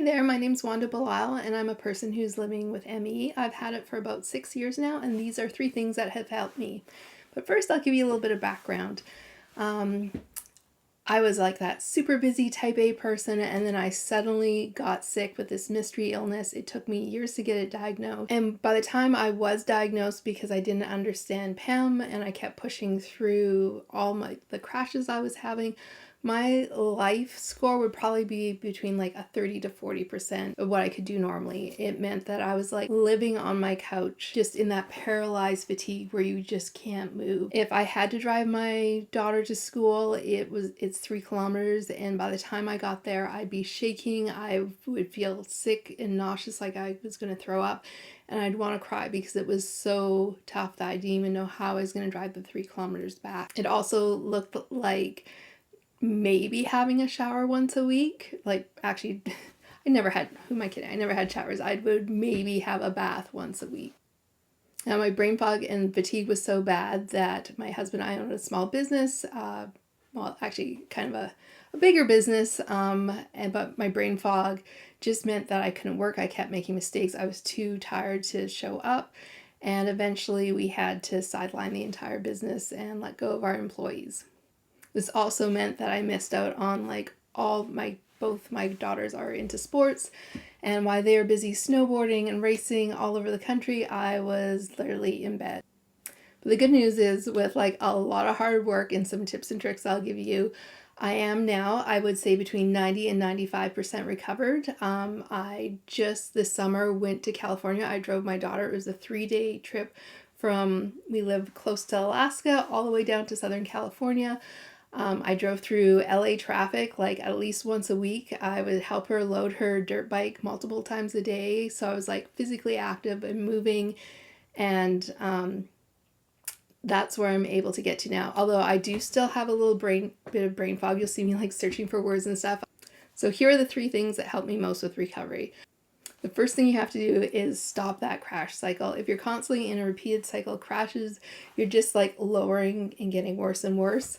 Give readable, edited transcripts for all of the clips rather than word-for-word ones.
Hey there, my name's Wanda Belisle, and I'm a person who's living with ME. I've had it for about 6 years now, and these are 3 things that have helped me. But first, I'll give you a little bit of background. I was like that super busy type A person, and then I suddenly got sick with this mystery illness. It took me years to get it diagnosed. And by the time I was diagnosed, because I didn't understand PEM and I kept pushing through all the crashes I was having, my life score would probably be between like a 30 to 40% of what I could do normally. It meant that I was like living on my couch, just in that paralyzed fatigue where you just can't move. If I had to drive my daughter to school, it's 3 kilometers, and by the time I got there, I'd be shaking. I would feel sick and nauseous, like I was going to throw up, and I'd want to cry because it was so tough that I didn't even know how I was going to drive the 3 kilometers back. It also looked like maybe having a shower once a week. Like, actually, I never had, who am I kidding? I never had showers. I would maybe have a bath once a week. Now, my brain fog and fatigue was so bad that my husband and I owned a small business, well, actually kind of a bigger business, but my brain fog just meant that I couldn't work. I kept making mistakes. I was too tired to show up, and eventually we had to sideline the entire business and let go of our employees. This also meant that I missed out on like both my daughters are into sports, and while they were busy snowboarding and racing all over the country, I was literally in bed. But the good news is, with like a lot of hard work and some tips and tricks I'll give you, I am now, I would say, between 90 and 95% recovered. I just this summer went to California. I drove my daughter. It was a 3-day trip we live close to Alaska all the way down to Southern California. I drove through LA traffic like at least once a week. I would help her load her dirt bike multiple times a day. So I was like physically active and moving, and that's where I'm able to get to now. Although I do still have a little bit of brain fog. You'll see me like searching for words and stuff. So here are the 3 things that help me most with recovery. The first thing you have to do is stop that crash cycle. If you're constantly in a repeated cycle of crashes, you're just like lowering and getting worse and worse.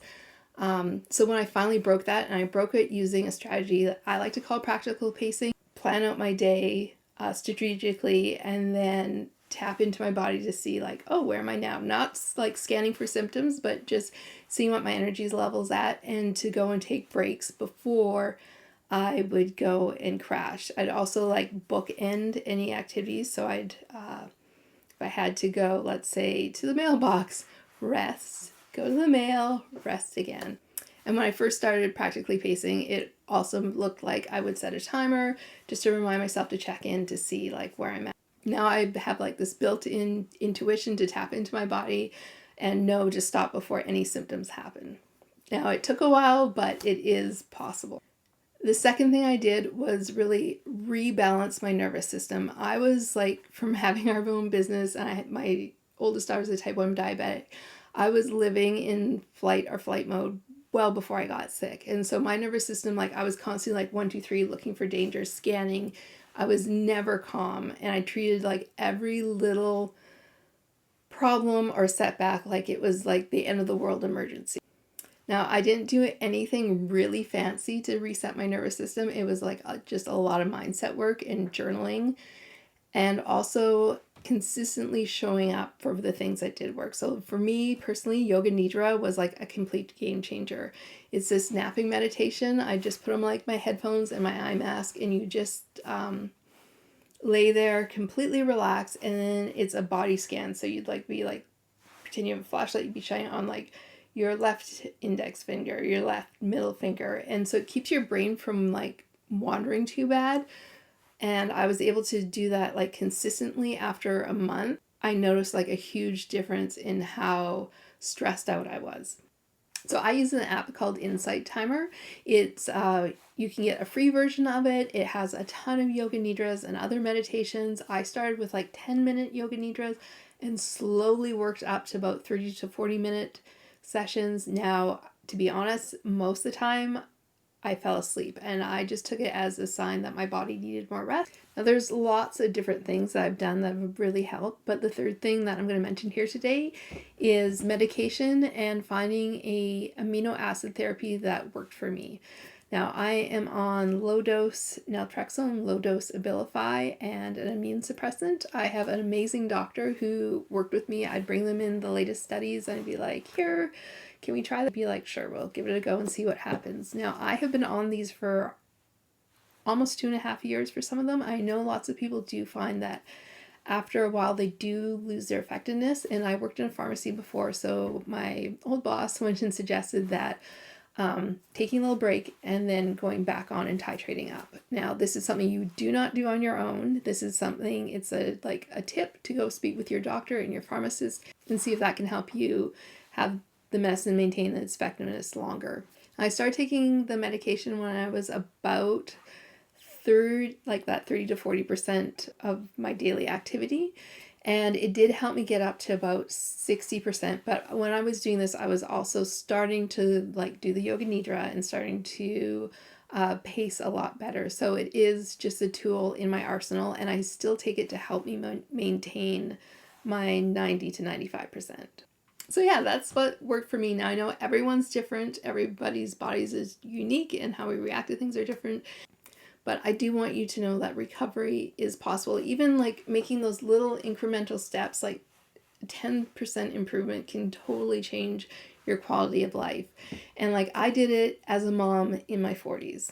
So when I finally broke that, and I broke it using a strategy that I like to call practical pacing, plan out my day strategically, and then tap into my body to see like, oh, where am I now? Not like scanning for symptoms, but just seeing what my energy level's at, and to go and take breaks before I would go and crash. I'd also like bookend any activities. So if I had to go, let's say, to the mailbox, rest, go to the mail, rest again. And when I first started practically pacing, it also looked like I would set a timer just to remind myself to check in to see like where I'm at. Now I have like this built-in intuition to tap into my body and know to stop before any symptoms happen. Now it took a while, but it is possible. The second thing I did was really rebalance my nervous system. I was like, from having our own business, and my oldest daughter was a type 1 diabetic, I was living in fight or flight mode well before I got sick. And so my nervous system, like I was constantly like 1, 2, 3 looking for danger, scanning. I was never calm, and I treated like every little problem or setback like it was like the end of the world emergency. Now, I didn't do anything really fancy to reset my nervous system. It was like just a lot of mindset work and journaling, and also consistently showing up for the things that did work. So for me personally, yoga nidra was like a complete game changer. It's this napping meditation. I just put on like my headphones and my eye mask, and you just lay there completely relaxed, and then it's a body scan. So you'd like be like, pretend you have a flashlight, you'd be shining on like your left index finger, your left middle finger. And so it keeps your brain from like wandering too bad. And I was able to do that like consistently after a month. I noticed like a huge difference in how stressed out I was. So I use an app called Insight Timer. It's you can get a free version of it. It has a ton of yoga nidras and other meditations. I started with like 10-minute yoga nidras and slowly worked up to about 30 to 40-minute sessions. Now, to be honest, most of the time I fell asleep, and I just took it as a sign that my body needed more rest. Now, there's lots of different things that I've done that have really helped, but the third thing that I'm going to mention here today is medication and finding a amino acid therapy that worked for me. Now, I am on low dose naltrexone, low dose Abilify, and an immune suppressant. I have an amazing doctor who worked with me. I'd bring them in the latest studies and I'd be like, here, can we try that? Be like, sure, we'll give it a go and see what happens. Now, I have been on these for almost 2.5 years for some of them. I know lots of people do find that after a while they do lose their effectiveness, and I worked in a pharmacy before, so my old boss went and suggested that taking a little break and then going back on and titrating up. Now, this is something you do not do on your own. This is something, it's a tip to go speak with your doctor and your pharmacist and see if that can help you have the medicine maintain its effectiveness longer. I started taking the medication when I was about 30 to 40% of my daily activity. And it did help me get up to about 60%. But when I was doing this, I was also starting to do the yoga nidra and starting to pace a lot better. So it is just a tool in my arsenal, and I still take it to help me maintain my 90 to 95%. So yeah, that's what worked for me. Now, I know everyone's different. Everybody's bodies is unique, and how we react to things are different. But I do want you to know that recovery is possible. Even making those little incremental steps, 10% improvement can totally change your quality of life. And I did it as a mom in my 40s.